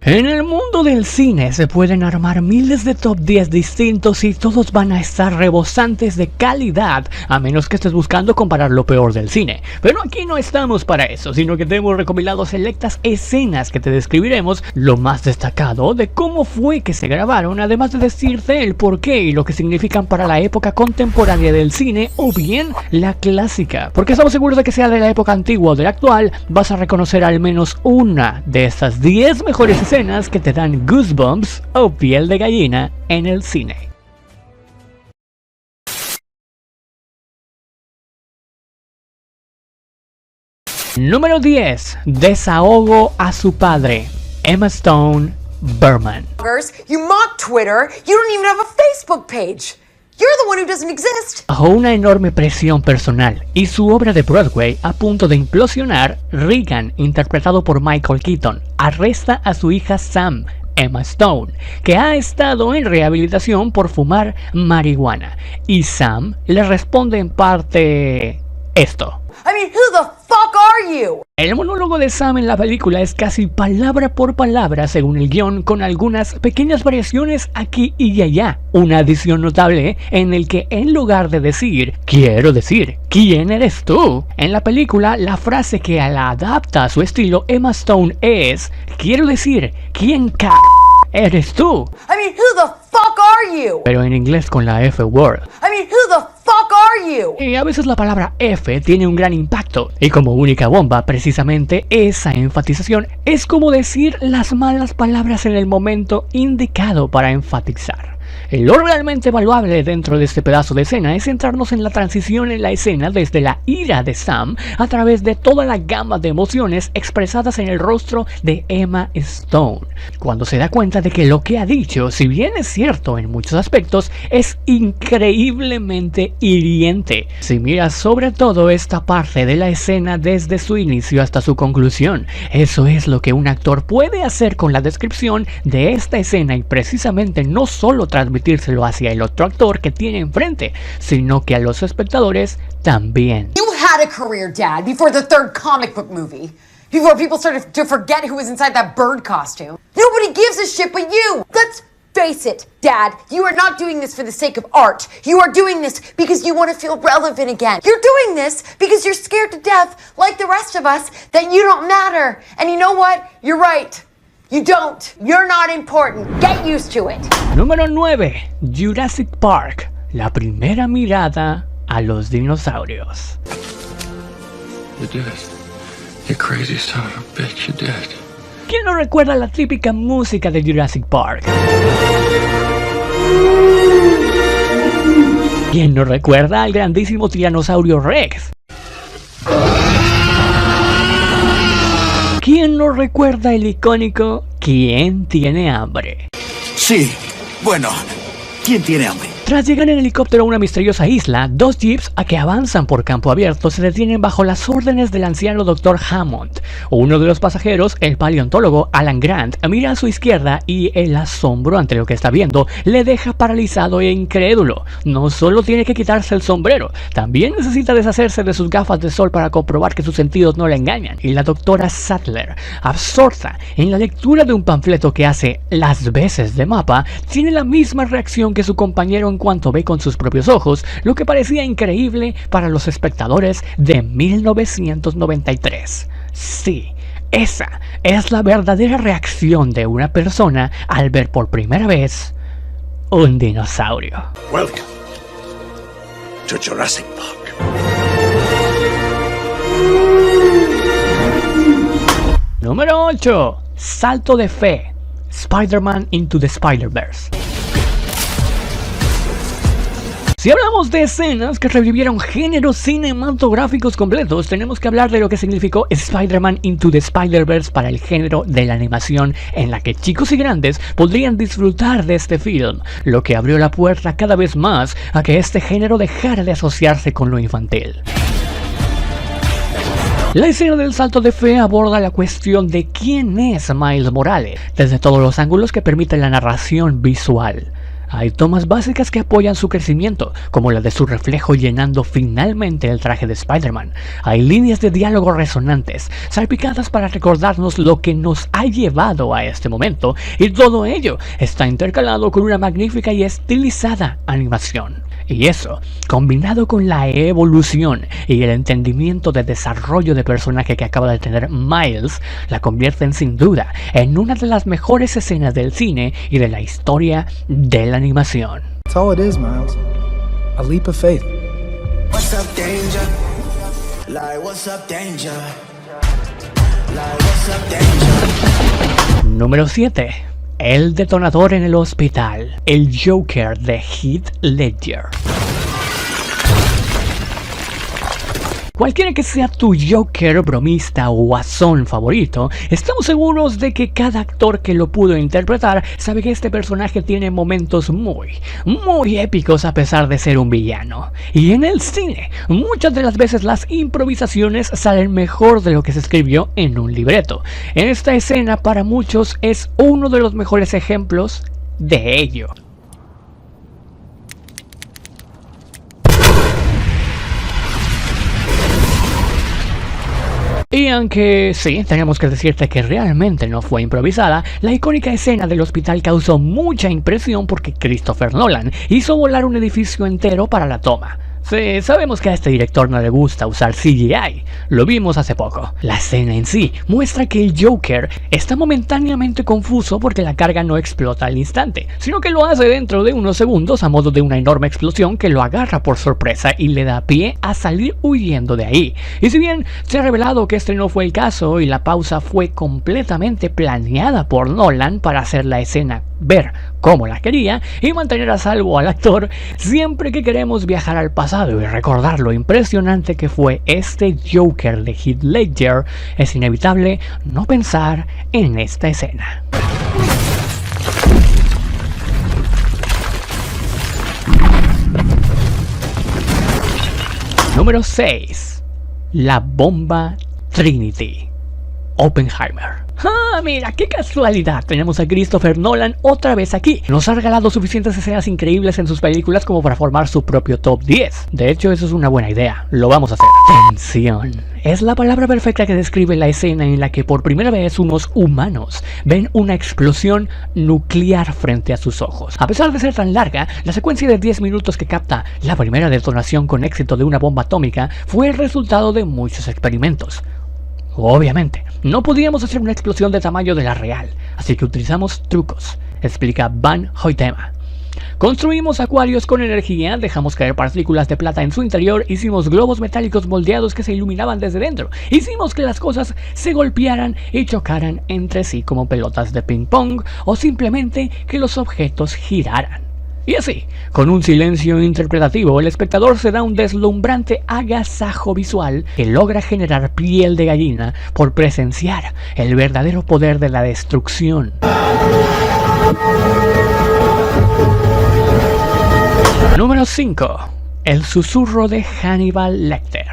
En el mundo del cine se pueden armar miles de top 10 distintos y todos van a estar rebosantes de calidad, a menos que estés buscando comparar lo peor del cine. Pero aquí no estamos para eso, sino que te hemos recopilado selectas escenas que te describiremos lo más destacado de cómo fue que se grabaron, además de decirte el porqué y lo que significan para la época contemporánea del cine o bien la clásica. Porque estamos seguros de que sea de la época antigua o de la actual, vas a reconocer al menos una de estas 10 mejores escenas que te dan goosebumps o piel de gallina en el cine. Número 10. Desahogo a su padre. Emma Stone, Berman. You mock Twitter. You don't even have a Facebook page. You're the one who doesn't exist. Bajo una enorme presión personal y su obra de Broadway a punto de implosionar, Regan, interpretado por Michael Keaton, arresta a su hija Sam, Emma Stone, que ha estado en rehabilitación por fumar marihuana. Y Sam le responde en parte esto. I mean, who the fuck are you? El monólogo de Sam en la película es casi palabra por palabra según el guión, con algunas pequeñas variaciones aquí y allá. Una adición notable en el que en lugar de decir "quiero decir, ¿quién eres tú?", en la película la frase que la adapta a su estilo Emma Stone es "quiero decir, ¿quién eres tú?". I mean, who the fuck are you? Pero en inglés con la F word. I mean, who the fuck are you? Y a veces la palabra F tiene un gran impacto, y como única bomba, precisamente esa enfatización es como decir las malas palabras en el momento indicado para enfatizar. Lo realmente valuable dentro de este pedazo de escena es centrarnos en la transición en la escena desde la ira de Sam a través de toda la gama de emociones expresadas en el rostro de Emma Stone, cuando se da cuenta de que lo que ha dicho, si bien es cierto en muchos aspectos, es increíblemente hiriente. Si miras sobre todo esta parte de la escena desde su inicio hasta su conclusión, eso es lo que un actor puede hacer con la descripción de esta escena y precisamente no solo transmitírselo hacia el otro actor que tiene enfrente, sino que a los espectadores también. You had a career, Dad, before the third comic book movie. Before people started to forget who was inside that bird costume. Nobody gives a shit but you. Let's face it, Dad. You are not doing this for the sake of art. You are doing this because you want to feel relevant again. You're doing this because you're scared to death, like the rest of us, that you don't matter. And you know what? You're right. You don't. You're not important. Get used to it. Número 9. Jurassic Park. La primera mirada a los dinosaurios. You did it. You crazy son of a bitch, you did. ¿Quién no recuerda la típica música de Jurassic Park? ¿Quién no recuerda al grandísimo tiranosaurio Rex? ¿Quién no recuerda el icónico "¿Quién tiene hambre?". Sí, bueno, ¿quién tiene hambre? Tras llegar en helicóptero a una misteriosa isla, dos jeeps que avanzan por campo abierto se detienen bajo las órdenes del anciano Dr. Hammond. Uno de los pasajeros, el paleontólogo Alan Grant, mira a su izquierda y el asombro ante lo que está viendo le deja paralizado e incrédulo. No solo tiene que quitarse el sombrero, también necesita deshacerse de sus gafas de sol para comprobar que sus sentidos no le engañan. Y la doctora Sattler, absorta en la lectura de un panfleto que hace las veces de mapa, tiene la misma reacción que su compañero en cuanto ve con sus propios ojos lo que parecía increíble para los espectadores de 1993. Sí, esa es la verdadera reacción de una persona al ver por primera vez un dinosaurio. Welcome to Jurassic Park. Número 8. Salto de fe. Spider-Man Into the Spider-Verse. Si hablamos de escenas que revivieron géneros cinematográficos completos, tenemos que hablar de lo que significó Spider-Man Into the Spider-Verse para el género de la animación, en la que chicos y grandes podrían disfrutar de este film, lo que abrió la puerta cada vez más a que este género dejara de asociarse con lo infantil. La escena del salto de fe aborda la cuestión de quién es Miles Morales, desde todos los ángulos que permite la narración visual. Hay tomas básicas que apoyan su crecimiento, como la de su reflejo llenando finalmente el traje de Spider-Man. Hay líneas de diálogo resonantes, salpicadas para recordarnos lo que nos ha llevado a este momento, y todo ello está intercalado con una magnífica y estilizada animación. Y eso, combinado con la evolución y el entendimiento de desarrollo de personaje que acaba de tener Miles, la convierten sin duda en una de las mejores escenas del cine y de la historia de la animación. That's all it is, Miles. A leap of faith. What's up, danger? Like, what's up, danger? Like, what's up, danger? Número 7. El detonador en el hospital. El Joker de Heath Ledger. Cualquiera que sea tu Joker, bromista o guasón favorito, estamos seguros de que cada actor que lo pudo interpretar sabe que este personaje tiene momentos muy épicos a pesar de ser un villano. Y en el cine, muchas de las veces las improvisaciones salen mejor de lo que se escribió en un libreto. Esta escena para muchos es uno de los mejores ejemplos de ello. Y aunque sí, tenemos que decirte que realmente no fue improvisada, la icónica escena del hospital causó mucha impresión porque Christopher Nolan hizo volar un edificio entero para la toma. Sí, sabemos que a este director no le gusta usar CGI, lo vimos hace poco. La escena en sí muestra que el Joker está momentáneamente confuso porque la carga no explota al instante, sino que lo hace dentro de unos segundos a modo de una enorme explosión que lo agarra por sorpresa y le da pie a salir huyendo de ahí. Y si bien se ha revelado que este no fue el caso y la pausa fue completamente planeada por Nolan para hacer la escena ver cómo la quería y mantener a salvo al actor, siempre que queremos viajar al pasado y recordar lo impresionante que fue este Joker de Heath Ledger, es inevitable no pensar en esta escena. Número 6. La bomba Trinity. Oppenheimer. ¡Ah, mira, qué casualidad! Tenemos a Christopher Nolan otra vez aquí. Nos ha regalado suficientes escenas increíbles en sus películas como para formar su propio top 10. De hecho, eso es una buena idea. Lo vamos a hacer. Tensión. Es la palabra perfecta que describe la escena en la que por primera vez unos humanos ven una explosión nuclear frente a sus ojos. A pesar de ser tan larga, la secuencia de 10 minutos que capta la primera detonación con éxito de una bomba atómica fue el resultado de muchos experimentos. Obviamente, no podíamos hacer una explosión de tamaño de la real, así que utilizamos trucos, explica Van Hoytema. Construimos acuarios con energía, dejamos caer partículas de plata en su interior, hicimos globos metálicos moldeados que se iluminaban desde dentro, hicimos que las cosas se golpearan y chocaran entre sí como pelotas de ping pong o simplemente que los objetos giraran. Y así, con un silencio interpretativo, el espectador se da un deslumbrante agasajo visual que logra generar piel de gallina por presenciar el verdadero poder de la destrucción. Número 5. El susurro de Hannibal Lecter.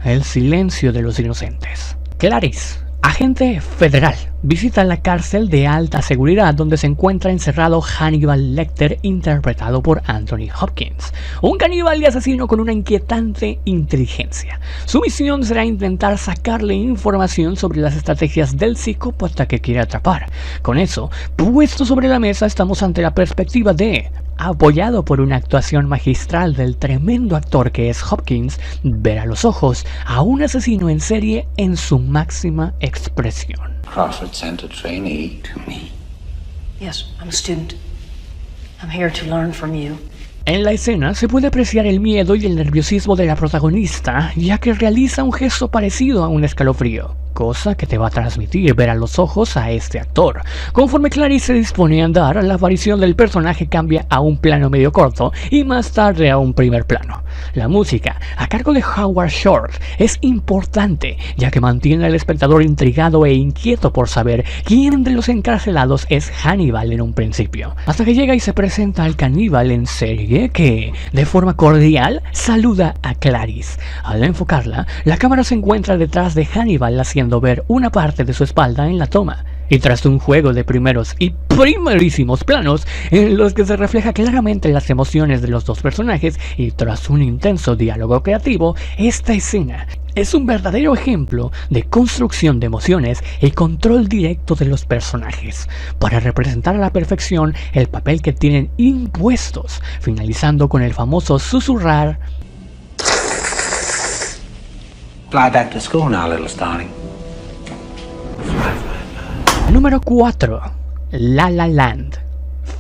El silencio de los inocentes. Clarice, agente federal, visita la cárcel de alta seguridad donde se encuentra encerrado Hannibal Lecter, interpretado por Anthony Hopkins, un caníbal y asesino con una inquietante inteligencia. Su misión será intentar sacarle información sobre las estrategias del psicópata que quiere atrapar. Con eso puesto sobre la mesa, estamos ante la perspectiva de, apoyado por una actuación magistral del tremendo actor que es Hopkins, ver a los ojos a un asesino en serie en su máxima expresión. Crawford sent a trainee to me. Yes, I'm a student. I'm here to learn from you. En la escena se puede apreciar el miedo y el nerviosismo de la protagonista, ya que realiza un gesto parecido a un escalofrío, cosa que te va a transmitir ver a los ojos a este actor. Conforme Clarice se dispone a andar, la aparición del personaje cambia a un plano medio corto y más tarde a un primer plano. La música, a cargo de Howard Shore, es importante, ya que mantiene al espectador intrigado e inquieto por saber quién de los encarcelados es Hannibal en un principio, hasta que llega y se presenta al caníbal en serie que, de forma cordial, saluda a Clarice. Al enfocarla, la cámara se encuentra detrás de Hannibal haciendo ver una parte de su espalda en la toma. Y tras un juego de primeros y primerísimos planos en los que se refleja claramente las emociones de los dos personajes y tras un intenso diálogo creativo, esta escena es un verdadero ejemplo de construcción de emociones y control directo de los personajes, para representar a la perfección el papel que tienen impuestos, finalizando con el famoso susurrar Fly back to school now, little Starling. Número 4. La La Land.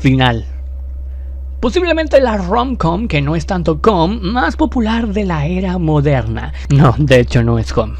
Final. Posiblemente la rom-com, que no es tanto com, más popular de la era moderna. No, de hecho no es com.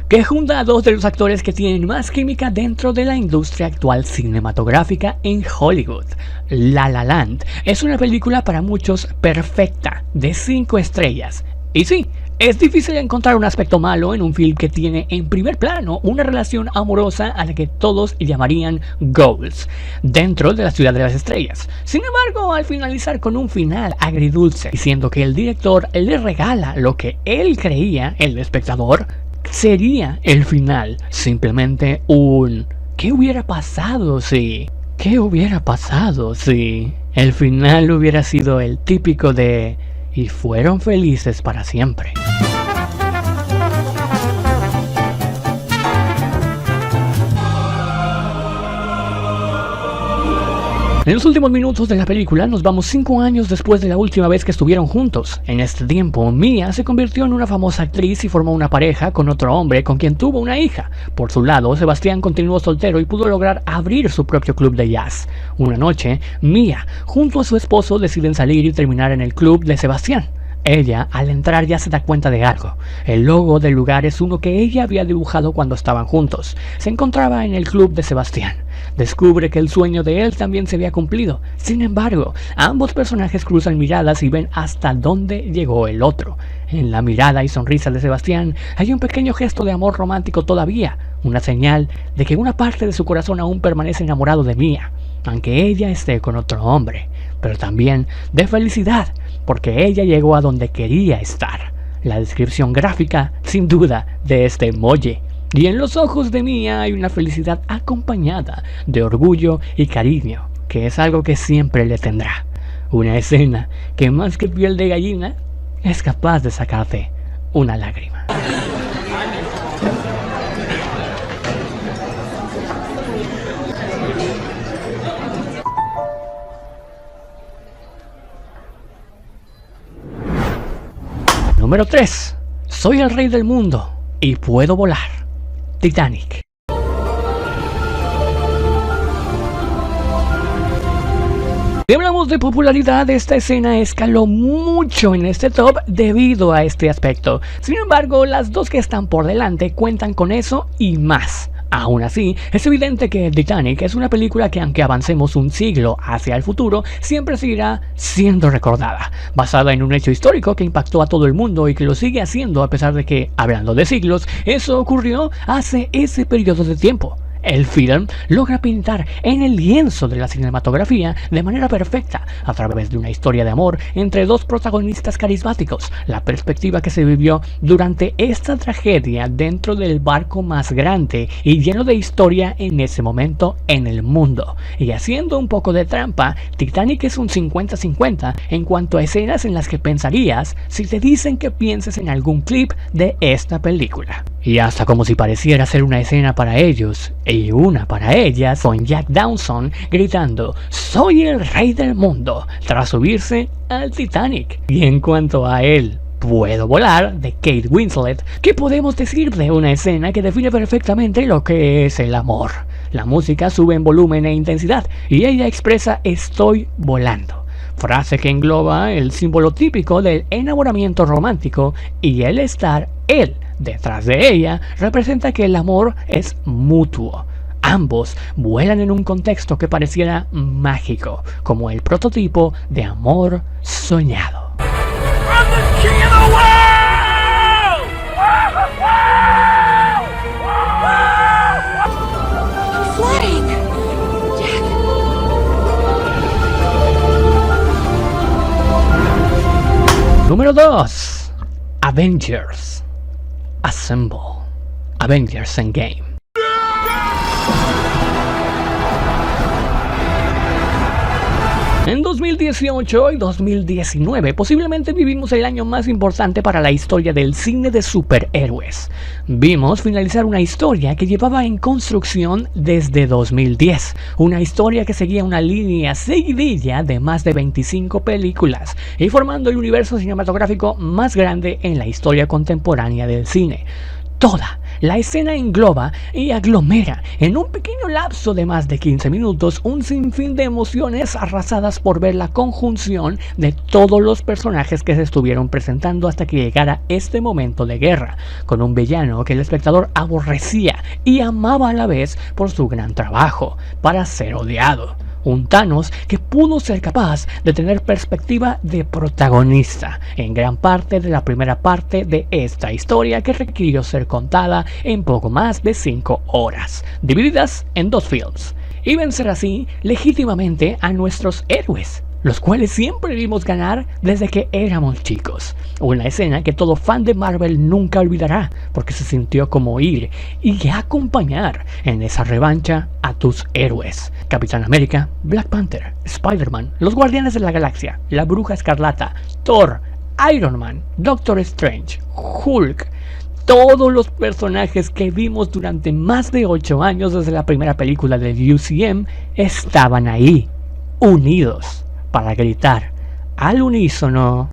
Que junta a dos de los actores que tienen más química dentro de la industria actual cinematográfica en Hollywood. La La Land es una película para muchos perfecta, de 5 estrellas. Y sí, es difícil encontrar un aspecto malo en un film que tiene en primer plano una relación amorosa a la que todos llamarían goals, dentro de la ciudad de las estrellas. Sin embargo, al finalizar con un final agridulce, diciendo que el director le regala lo que él creía, el espectador, sería el final, simplemente un ¿qué hubiera pasado si? ¿Qué hubiera pasado si? El final hubiera sido el típico de y fueron felices para siempre. En los últimos minutos de la película nos vamos 5 años después de la última vez que estuvieron juntos. En este tiempo, Mia se convirtió en una famosa actriz y formó una pareja con otro hombre con quien tuvo una hija. Por su lado, Sebastián continuó soltero y pudo lograr abrir su propio club de jazz. Una noche, Mia junto a su esposo deciden salir y terminar en el club de Sebastián. Ella, al entrar, ya se da cuenta de algo. El logo del lugar es uno que ella había dibujado cuando estaban juntos. Se encontraba en el club de Sebastián. Descubre que el sueño de él también se había cumplido. Sin embargo, ambos personajes cruzan miradas y ven hasta dónde llegó el otro. En la mirada y sonrisa de Sebastián hay un pequeño gesto de amor romántico todavía, una señal de que una parte de su corazón aún permanece enamorado de Mia, aunque ella esté con otro hombre, pero también de felicidad, porque ella llegó a donde quería estar. La descripción gráfica, sin duda, de este emoji. Y en los ojos de Mia hay una felicidad acompañada de orgullo y cariño, que es algo que siempre le tendrá. Una escena que más que piel de gallina, es capaz de sacarte una lágrima. Número 3. Soy el rey del mundo y puedo volar. Titanic. Si hablamos de popularidad, esta escena escaló mucho en este top debido a este aspecto. Sin embargo, las dos que están por delante cuentan con eso y más. Aún así, es evidente que Titanic es una película que, aunque avancemos un siglo hacia el futuro, siempre seguirá siendo recordada, basada en un hecho histórico que impactó a todo el mundo y que lo sigue haciendo a pesar de que, hablando de siglos, eso ocurrió hace ese periodo de tiempo. El film logra pintar en el lienzo de la cinematografía de manera perfecta, a través de una historia de amor entre dos protagonistas carismáticos, la perspectiva que se vivió durante esta tragedia dentro del barco más grande y lleno de historia en ese momento en el mundo. Y haciendo un poco de trampa, Titanic es un 50-50 en cuanto a escenas en las que pensarías si te dicen que pienses en algún clip de esta película. Y hasta como si pareciera ser una escena para ellos y una para ellas, con Jack Dawson gritando "Soy el rey del mundo" tras subirse al Titanic. Y en cuanto a él, "Puedo volar" de Kate Winslet, ¿qué podemos decir de una escena que define perfectamente lo que es el amor? La música sube en volumen e intensidad y ella expresa "estoy volando", frase que engloba el símbolo típico del enamoramiento romántico, y el estar él detrás de ella representa que el amor es mutuo. Ambos vuelan en un contexto que pareciera mágico, como el prototipo de amor soñado. Número 2. Avengers Assemble. Avengers Endgame. En 2018 y 2019 posiblemente vivimos el año más importante para la historia del cine de superhéroes. Vimos finalizar una historia que llevaba en construcción desde 2010, una historia que seguía una línea seguidilla de más de 25 películas y formando el universo cinematográfico más grande en la historia contemporánea del cine. Toda la escena engloba y aglomera en un pequeño lapso de más de 15 minutos un sinfín de emociones arrasadas por ver la conjunción de todos los personajes que se estuvieron presentando hasta que llegara este momento de guerra, con un villano que el espectador aborrecía y amaba a la vez por su gran trabajo para ser odiado. Un Thanos que pudo ser capaz de tener perspectiva de protagonista en gran parte de la primera parte de esta historia que requirió ser contada en poco más de 5 horas, divididas en 2 films, y vencer así legítimamente a nuestros héroes, los cuales siempre vimos ganar desde que éramos chicos. Una escena que todo fan de Marvel nunca olvidará, porque se sintió como ir y acompañar en esa revancha a tus héroes. Capitán América, Black Panther, Spider-Man, los Guardianes de la Galaxia, la Bruja Escarlata, Thor, Iron Man, Doctor Strange, Hulk. Todos los personajes que vimos durante más de 8 años desde la primera película del UCM estaban ahí, unidos, para gritar al unísono: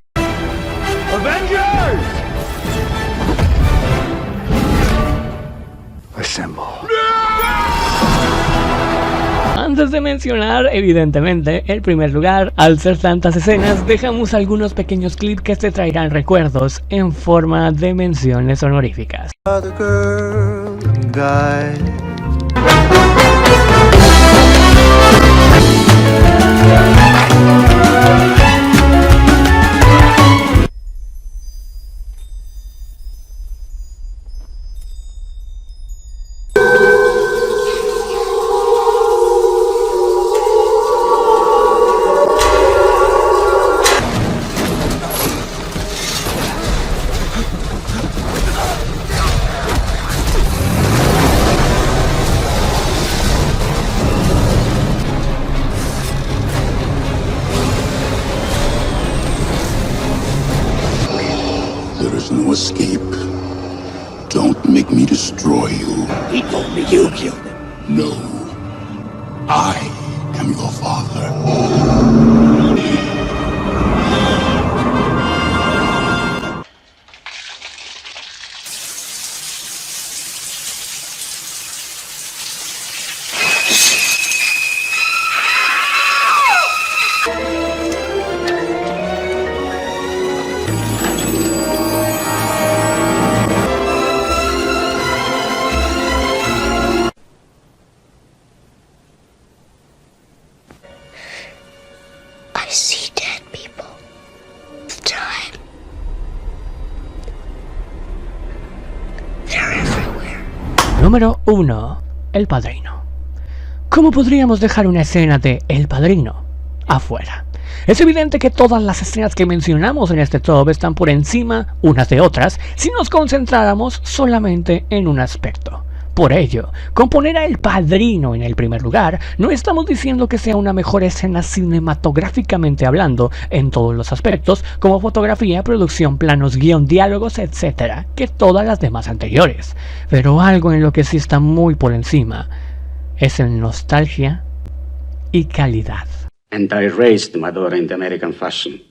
Avengers! Assemble. Antes de mencionar, evidentemente, el primer lugar, al ser tantas escenas, dejamos algunos pequeños clips que te traerán recuerdos en forma de menciones honoríficas. There is no escape. Don't make me destroy you. He told me you killed him. No. I am your father. I see dead people all the time. They're everywhere. Número 1. El Padrino. ¿Cómo podríamos dejar una escena de El Padrino afuera? Es evidente que todas las escenas que mencionamos en este top están por encima unas de otras si nos concentráramos solamente en un aspecto. Por ello, con poner a El Padrino en el primer lugar, no estamos diciendo que sea una mejor escena cinematográficamente hablando en todos los aspectos, como fotografía, producción, planos, guión, diálogos, etc., que todas las demás anteriores. Pero algo en lo que sí está muy por encima es en nostalgia y calidad. And I raised my daughter in the American fashion.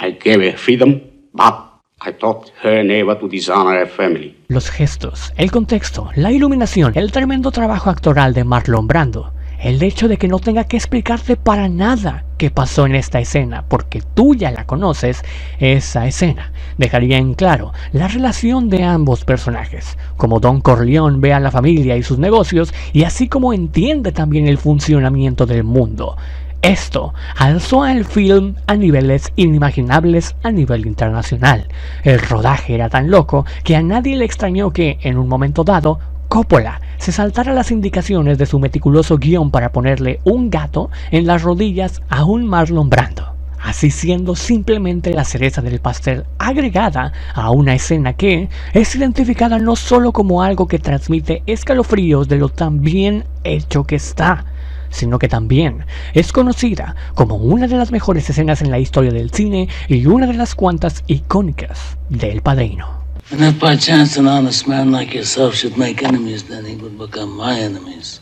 I gave her freedom, but I taught her never to dishonor her family. Los gestos, el contexto, la iluminación, el tremendo trabajo actoral de Marlon Brando, el hecho de que no tenga que explicarte para nada qué pasó en esta escena, porque tú ya la conoces, esa escena dejaría en claro la relación de ambos personajes, como Don Corleone ve a la familia y sus negocios, y así como entiende también el funcionamiento del mundo. Esto alzó al film a niveles inimaginables a nivel internacional. El rodaje era tan loco que a nadie le extrañó que, en un momento dado, Coppola se saltara las indicaciones de su meticuloso guión para ponerle un gato en las rodillas a un Marlon Brando, así siendo simplemente la cereza del pastel agregada a una escena que es identificada no solo como algo que transmite escalofríos de lo tan bien hecho que está, sino que también es conocida como una de las mejores escenas en la historia del cine y una de las cuantas icónicas del Padrino. And if by chance an honest man like yourself should make enemies, then he would become my enemies.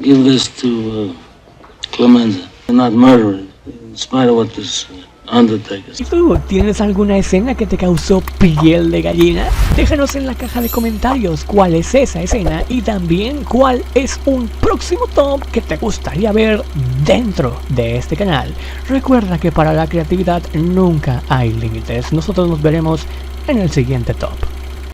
Give this to Clemenza. Not murder it, in spite of what this Undertaker. ¿Y tú tienes alguna escena que te causó piel de gallina? Déjanos en la caja de comentarios cuál es esa escena y también cuál es un próximo top que te gustaría ver dentro de este canal. Recuerda que para la creatividad nunca hay límites. Nosotros nos veremos en el siguiente top.